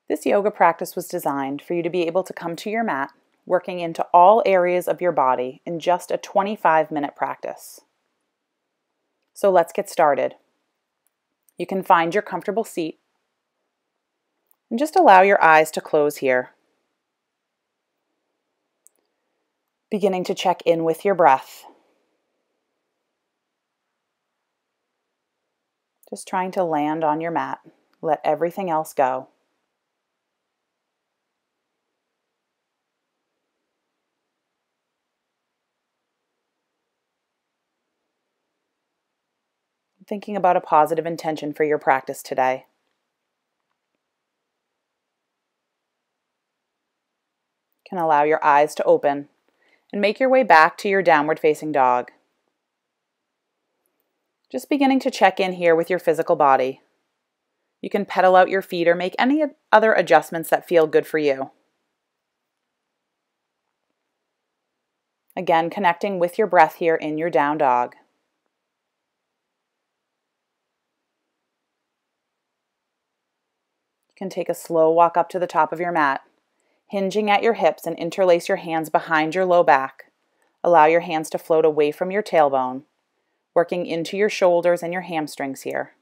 This yoga practice was designed for you to be able to come to your mat, working into all areas of your body in just a 25-minute practice. So let's get started. You can find your comfortable seat and just allow your eyes to close here. Beginning to check in with your breath. Just trying to land on your mat. Let everything else go. Thinking about a positive intention for your practice today. You can allow your eyes to open and make your way back to your downward facing dog. Just beginning to check in here with your physical body. You can pedal out your feet or make any other adjustments that feel good for you. Again, connecting with your breath here in your down dog. You can take a slow walk up to the top of your mat, hinging at your hips and interlace your hands behind your low back. Allow your hands to float away from your tailbone, working into your shoulders and your hamstrings here.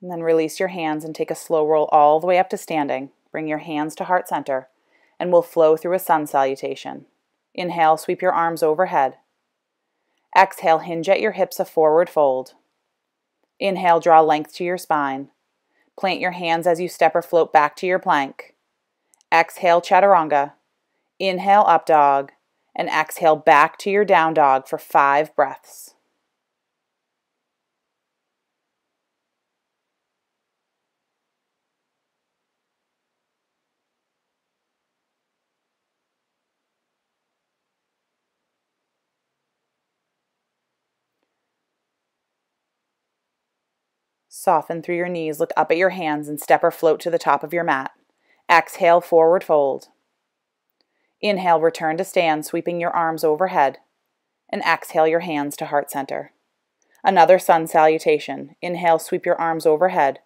And then release your hands and take a slow roll all the way up to standing. Bring your hands to heart center, and we'll flow through a sun salutation. Inhale, sweep your arms overhead. Exhale, hinge at your hips, a forward fold. Inhale, draw length to your spine. Plant your hands as you step or float back to your plank. Exhale, chaturanga. Inhale, up dog. And exhale, back to your down dog for 5 breaths. Soften through your knees, look up at your hands and step or float to the top of your mat. Exhale, forward fold. Inhale, return to stand, sweeping your arms overhead. And exhale your hands to heart center. Another sun salutation. Inhale, sweep your arms overhead.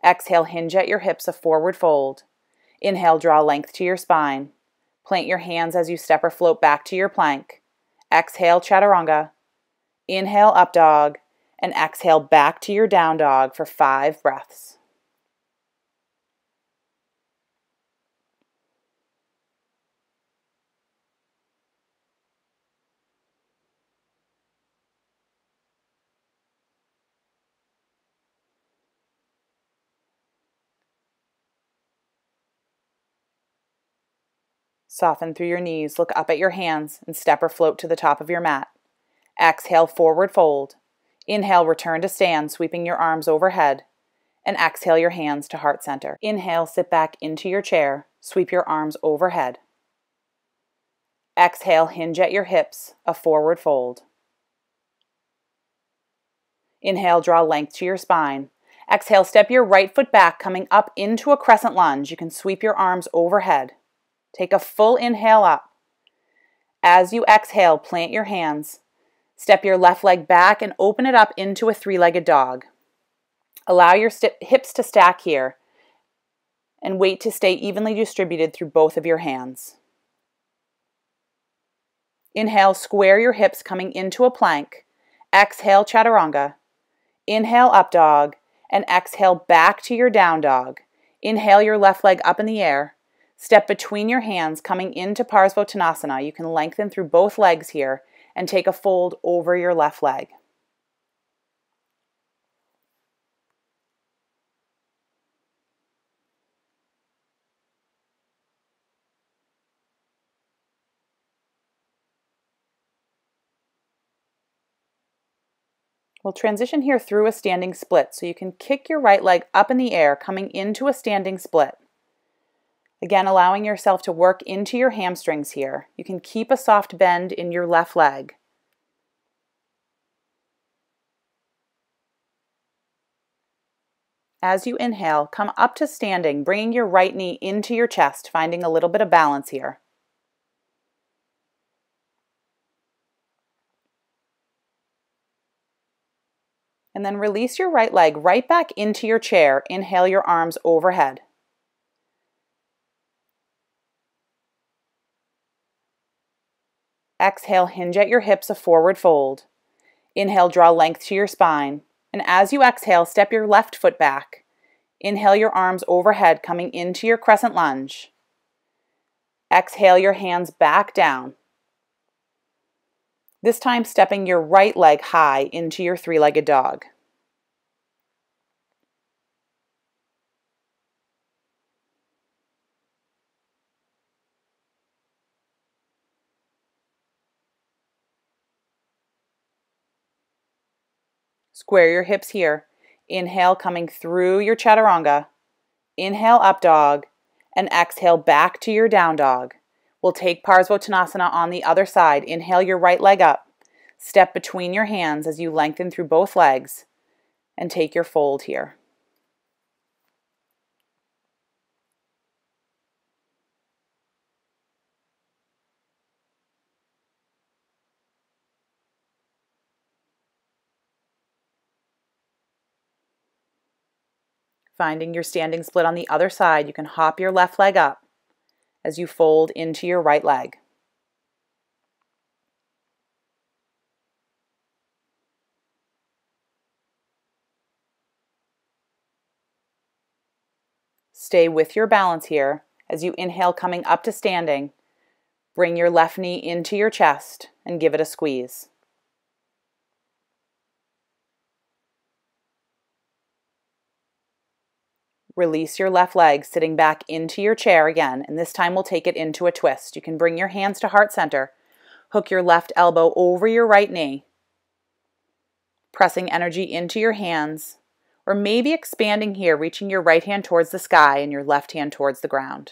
Exhale, hinge at your hips, a forward fold. Inhale, draw length to your spine. Plant your hands as you step or float back to your plank. Exhale, chaturanga. Inhale, up dog. And exhale back to your down dog for 5 breaths. Soften through your knees, look up at your hands and step or float to the top of your mat. Exhale, forward fold. Inhale, return to stand, sweeping your arms overhead. And exhale your hands to heart center. Inhale, sit back into your chair, sweep your arms overhead. Exhale, hinge at your hips, a forward fold. Inhale, draw length to your spine. Exhale, step your right foot back, coming up into a crescent lunge. You can sweep your arms overhead. Take a full inhale up. As you exhale, plant your hands. Step your left leg back and open it up into a 3-legged dog. Allow your hips to stack here and weight to stay evenly distributed through both of your hands. Inhale, square your hips coming into a plank. Exhale, chaturanga. Inhale, up dog. And exhale back to your down dog. Inhale your left leg up in the air. Step between your hands coming into Parsvottanasana. You can lengthen through both legs here and take a fold over your left leg. We'll transition here through a standing split, so you can kick your right leg up in the air, coming into a standing split. Again, allowing yourself to work into your hamstrings here. You can keep a soft bend in your left leg. As you inhale, come up to standing, bringing your right knee into your chest, finding a little bit of balance here. And then release your right leg right back into your chair. Inhale your arms overhead. Exhale, hinge at your hips, a forward fold. Inhale, draw length to your spine. And as you exhale, step your left foot back. Inhale your arms overhead, coming into your crescent lunge. Exhale your hands back down. This time stepping your right leg high into your three-legged dog. Square your hips here. Inhale, coming through your chaturanga. Inhale, up dog. And exhale, back to your down dog. We'll take Parsvottanasana on the other side. Inhale your right leg up. Step between your hands as you lengthen through both legs. And take your fold here. Finding your standing split on the other side, you can hop your left leg up as you fold into your right leg. Stay with your balance here as you inhale, coming up to standing. Bring your left knee into your chest and give it a squeeze. Release your left leg, sitting back into your chair again, and this time we'll take it into a twist. You can bring your hands to heart center. Hook your left elbow over your right knee, pressing energy into your hands, or maybe expanding here, reaching your right hand towards the sky and your left hand towards the ground.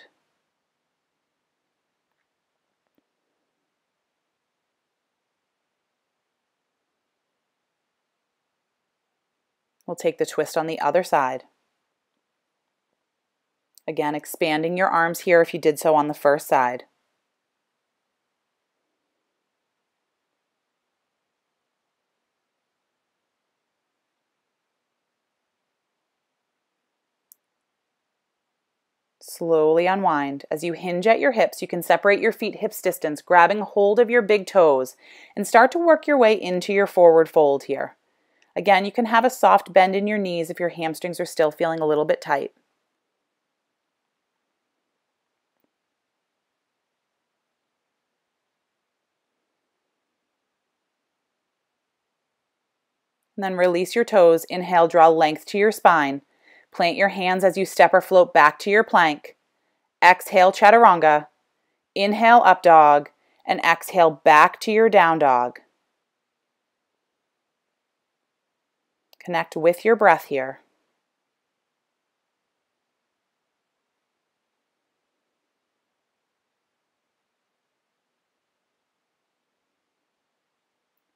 We'll take the twist on the other side. Again, expanding your arms here if you did so on the first side. Slowly unwind. As you hinge at your hips, you can separate your feet hips distance, grabbing hold of your big toes, and start to work your way into your forward fold here. Again, you can have a soft bend in your knees if your hamstrings are still feeling a little bit tight. And then release your toes. Inhale, draw length to your spine. Plant your hands as you step or float back to your plank. Exhale, chaturanga. Inhale, up dog. And exhale, back to your down dog. Connect with your breath here.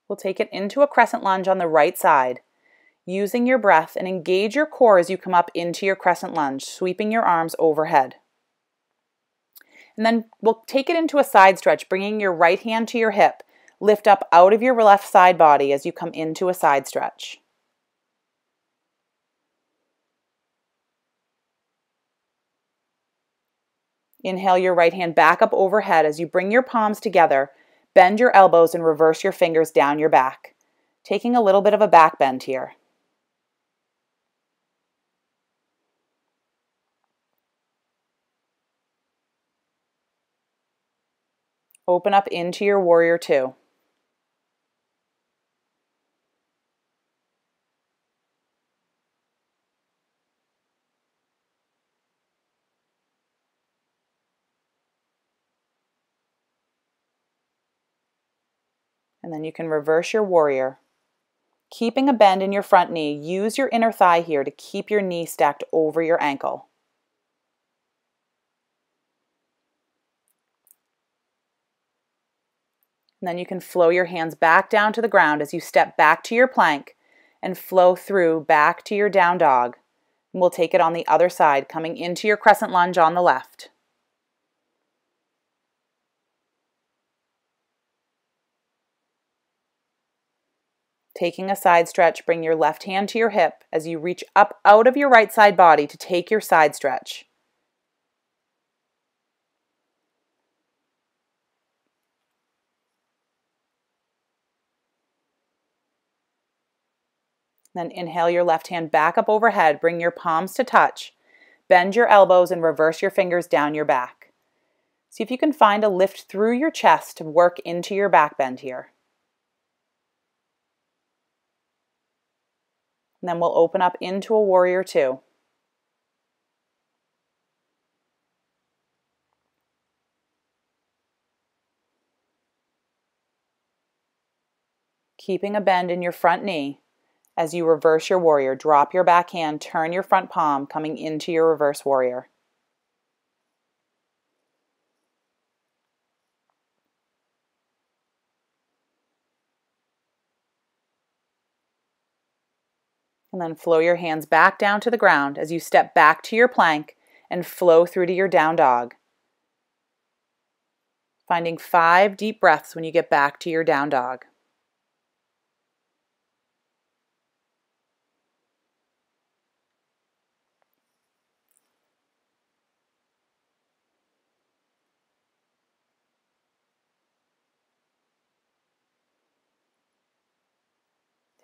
We'll take it into a crescent lunge on the right side. Using your breath, and engage your core as you come up into your crescent lunge, sweeping your arms overhead. And then we'll take it into a side stretch, bringing your right hand to your hip. Lift up out of your left side body as you come into a side stretch. Inhale your right hand back up overhead as you bring your palms together. Bend your elbows and reverse your fingers down your back, taking a little bit of a back bend here. Open up into your warrior two. And then you can reverse your warrior. Keeping a bend in your front knee, use your inner thigh here to keep your knee stacked over your ankle. And then you can flow your hands back down to the ground as you step back to your plank and flow through back to your down dog. And we'll take it on the other side, coming into your crescent lunge on the left. Taking a side stretch, bring your left hand to your hip as you reach up out of your right side body to take your side stretch. Then inhale your left hand back up overhead, bring your palms to touch. Bend your elbows and reverse your fingers down your back. See if you can find a lift through your chest to work into your back bend here. And then we'll open up into a warrior two. Keeping a bend in your front knee. As you reverse your warrior, drop your back hand, turn your front palm, coming into your reverse warrior. And then flow your hands back down to the ground as you step back to your plank and flow through to your down dog. Finding 5 deep breaths when you get back to your down dog.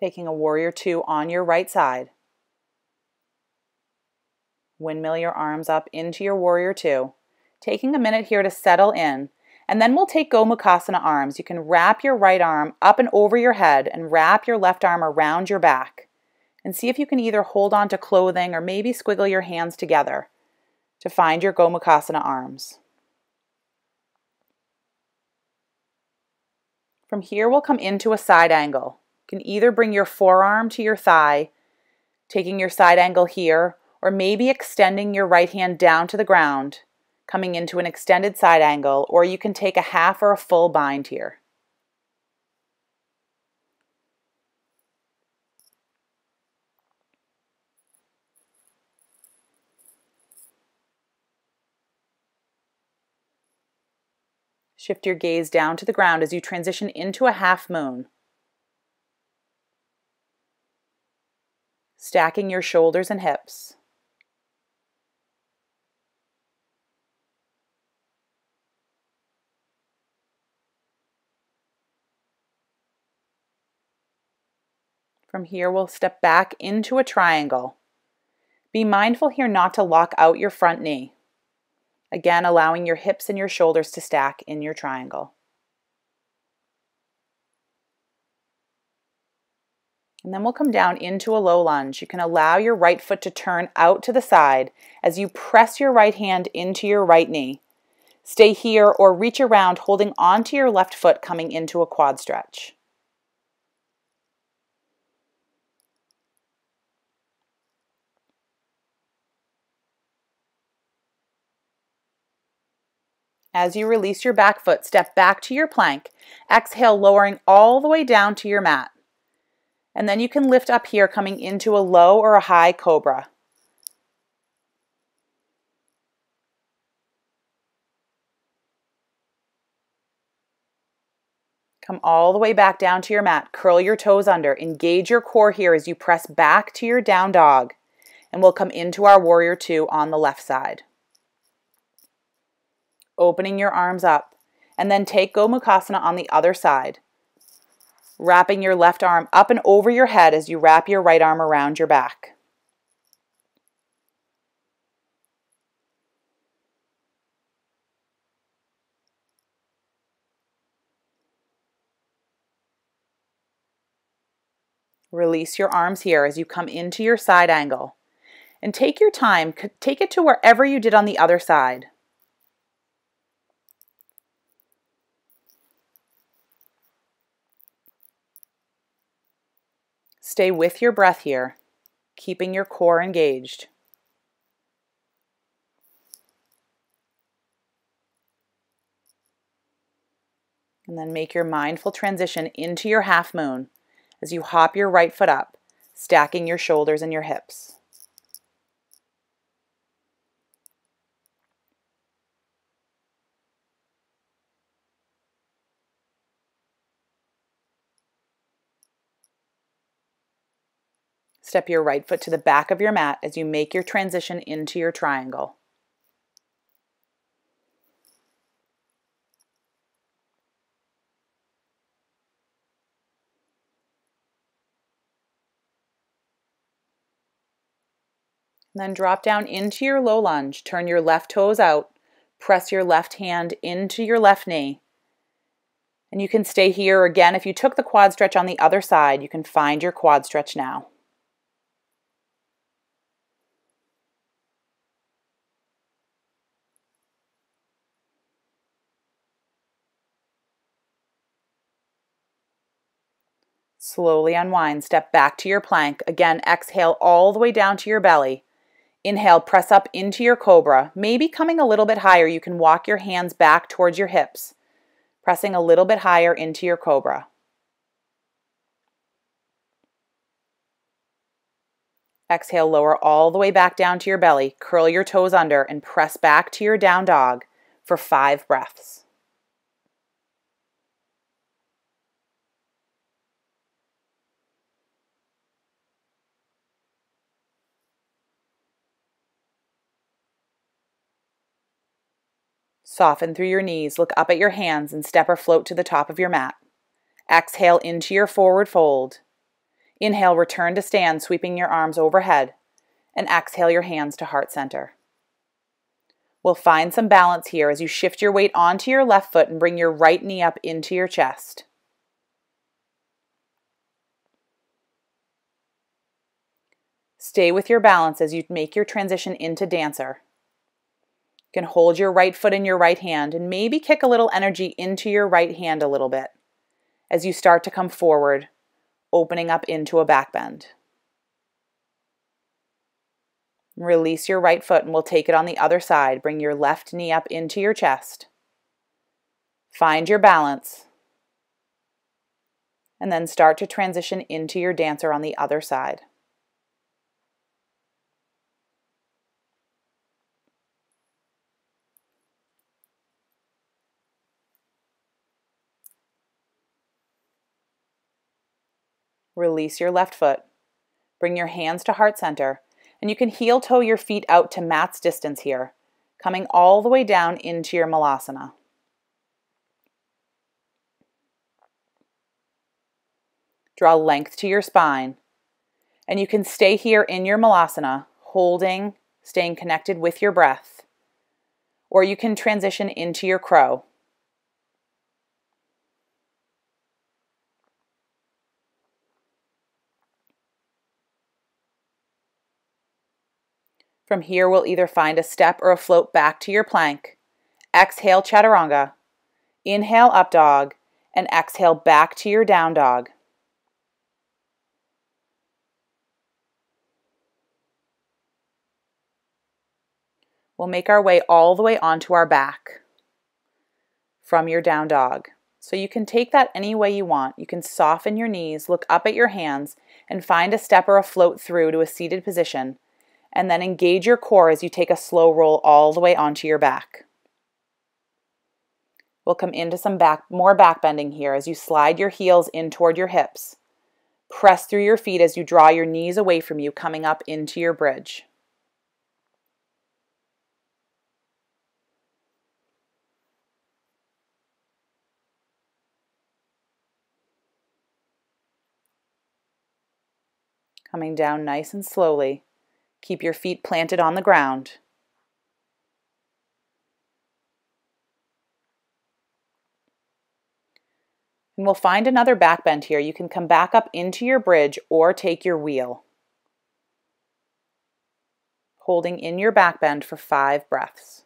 Taking a warrior two on your right side. Windmill your arms up into your warrior two. Taking a minute here to settle in. And then we'll take Gomukhasana arms. You can wrap your right arm up and over your head and wrap your left arm around your back. And see if you can either hold on to clothing or maybe squiggle your hands together to find your Gomukhasana arms. From here, we'll come into a side angle. You can either bring your forearm to your thigh, taking your side angle here, or maybe extending your right hand down to the ground, coming into an extended side angle, or you can take a half or a full bind here. Shift your gaze down to the ground as you transition into a half moon. Stacking your shoulders and hips. From here, we'll step back into a triangle. Be mindful here not to lock out your front knee. Again, allowing your hips and your shoulders to stack in your triangle. And then we'll come down into a low lunge. You can allow your right foot to turn out to the side as you press your right hand into your right knee. Stay here or reach around holding onto your left foot coming into a quad stretch. As you release your back foot, step back to your plank. Exhale, lowering all the way down to your mat. And then you can lift up here, coming into a low or a high cobra. Come all the way back down to your mat. Curl your toes under. Engage your core here as you press back to your down dog. And we'll come into our warrior two on the left side. Opening your arms up. And then take Gomukhasana on the other side. Wrapping your left arm up and over your head as you wrap your right arm around your back. Release your arms here as you come into your side angle. And take your time, take it to wherever you did on the other side. Stay with your breath here, keeping your core engaged. And then make your mindful transition into your half moon as you hop your right foot up, stacking your shoulders and your hips. Step your right foot to the back of your mat as you make your transition into your triangle. And then drop down into your low lunge. Turn your left toes out. Press your left hand into your left knee. And you can stay here again. If you took the quad stretch on the other side, you can find your quad stretch now. Slowly unwind. Step back to your plank. Again, exhale all the way down to your belly. Inhale, press up into your cobra. Maybe coming a little bit higher, you can walk your hands back towards your hips, pressing a little bit higher into your cobra. Exhale, lower all the way back down to your belly. Curl your toes under and press back to your down dog for 5 breaths. Soften through your knees, look up at your hands and step or float to the top of your mat. Exhale into your forward fold. Inhale, return to stand, sweeping your arms overhead. And exhale your hands to heart center. We'll find some balance here as you shift your weight onto your left foot and bring your right knee up into your chest. Stay with your balance as you make your transition into dancer. You can hold your right foot in your right hand and maybe kick a little energy into your right hand a little bit as you start to come forward, opening up into a back bend. Release your right foot and we'll take it on the other side. Bring your left knee up into your chest. Find your balance. And then start to transition into your dancer on the other side. Release your left foot. Bring your hands to heart center. And you can heel toe your feet out to mat's distance here, coming all the way down into your malasana. Draw length to your spine. And you can stay here in your malasana, holding, staying connected with your breath. Or you can transition into your crow. From here, we'll either find a step or a float back to your plank. Exhale, chaturanga. Inhale, up dog. And exhale, back to your down dog. We'll make our way all the way onto our back from your down dog. So you can take that any way you want. You can soften your knees, look up at your hands, and find a step or a float through to a seated position. And then engage your core as you take a slow roll all the way onto your back. We'll come into some more back bending here as you slide your heels in toward your hips. Press through your feet as you draw your knees away from you, coming up into your bridge. Coming down nice and slowly. Keep your feet planted on the ground. And we'll find another back bend here. You can come back up into your bridge or take your wheel. Holding in your back bend for 5 breaths.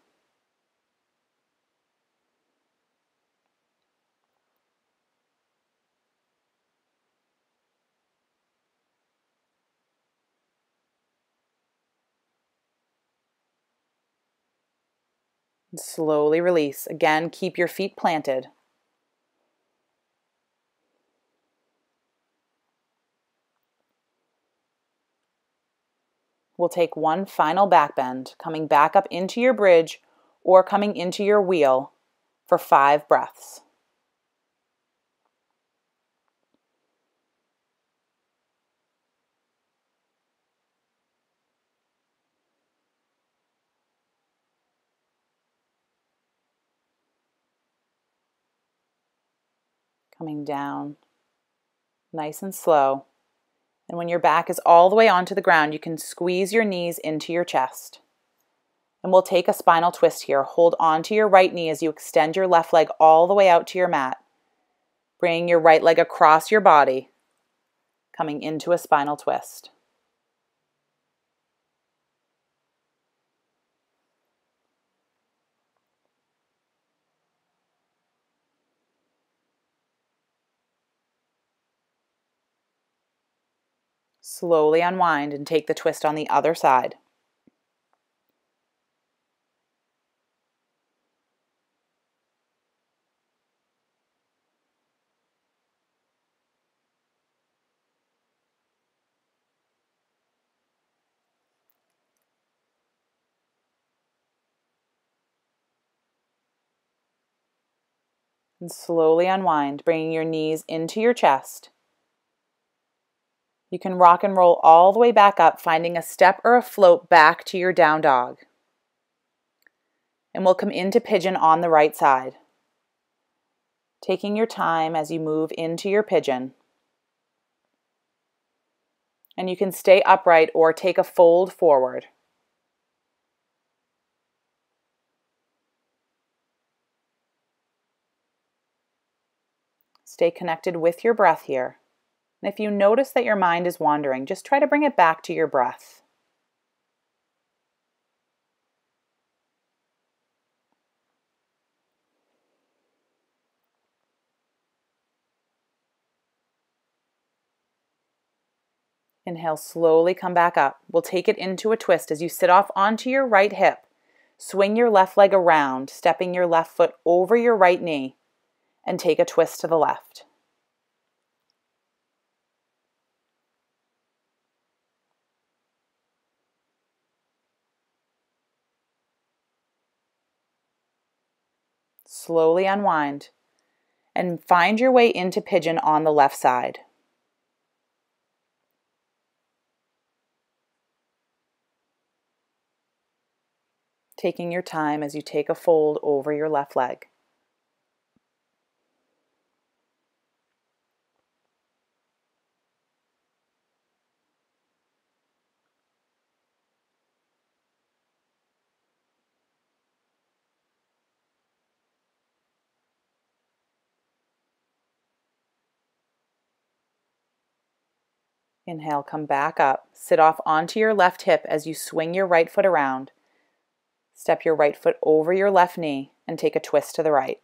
And slowly release. Again, keep your feet planted. We'll take one final back bend, coming back up into your bridge or coming into your wheel for 5 breaths. Coming down, nice and slow. And when your back is all the way onto the ground, you can squeeze your knees into your chest. And we'll take a spinal twist here. Hold onto your right knee as you extend your left leg all the way out to your mat. Bring your right leg across your body, coming into a spinal twist. Slowly unwind and take the twist on the other side. And slowly unwind, bringing your knees into your chest. You can rock and roll all the way back up, finding a step or a float back to your down dog. And we'll come into pigeon on the right side. Taking your time as you move into your pigeon. And you can stay upright or take a fold forward. Stay connected with your breath here. And if you notice that your mind is wandering, just try to bring it back to your breath. Inhale, slowly come back up. We'll take it into a twist as you sit off onto your right hip. Swing your left leg around, stepping your left foot over your right knee, and take a twist to the left. Slowly unwind and find your way into pigeon on the left side. Taking your time as you take a fold over your left leg. Inhale, come back up. Sit off onto your left hip as you swing your right foot around. Step your right foot over your left knee and take a twist to the right.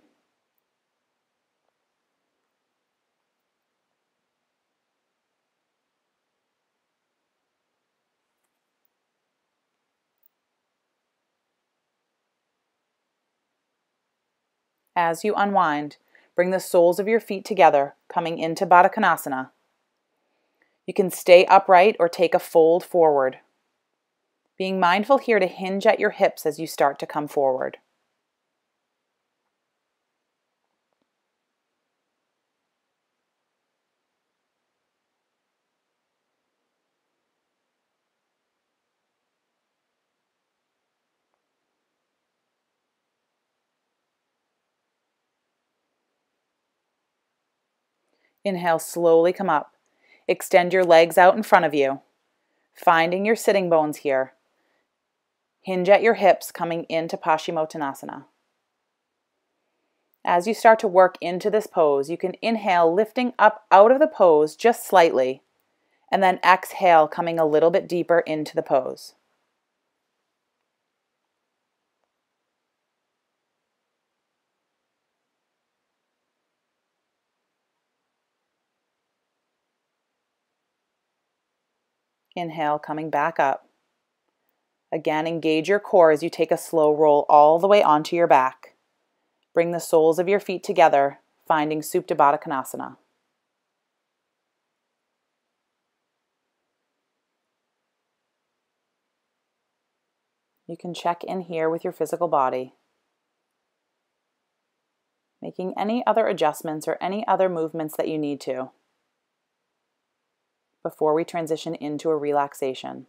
As you unwind, bring the soles of your feet together, coming into Baddha Konasana. You can stay upright or take a fold forward. Being mindful here to hinge at your hips as you start to come forward. Inhale, slowly come up. Extend your legs out in front of you, finding your sitting bones here. Hinge at your hips, coming into Paschimottanasana. As you start to work into this pose, you can inhale, lifting up out of the pose just slightly, and then exhale, coming a little bit deeper into the pose. Inhale, coming back up. Again, engage your core as you take a slow roll all the way onto your back. Bring the soles of your feet together, finding Supta Baddha Konasana. You can check in here with your physical body, making any other adjustments or any other movements that you need to before we transition into a relaxation.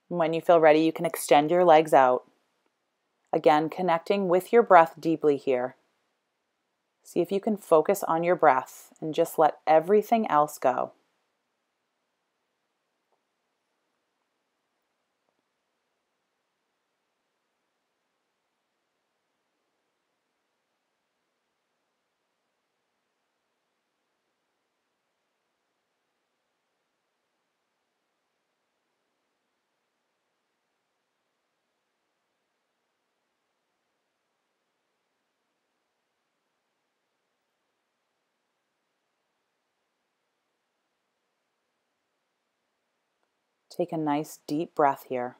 When you feel ready, you can extend your legs out. Again, connecting with your breath deeply here. See if you can focus on your breath and just let everything else go. Take a nice deep breath here.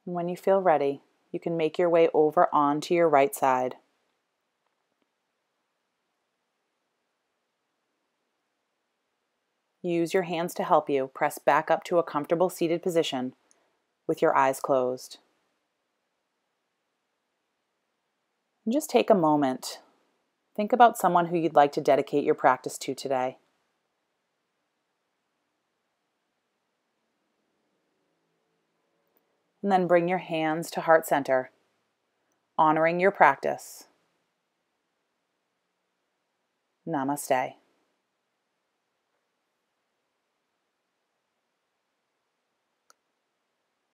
And when you feel ready, you can make your way over onto your right side. Use your hands to help you press back up to a comfortable seated position with your eyes closed. And just take a moment. Think about someone who you'd like to dedicate your practice to today. And then bring your hands to heart center, honoring your practice. Namaste.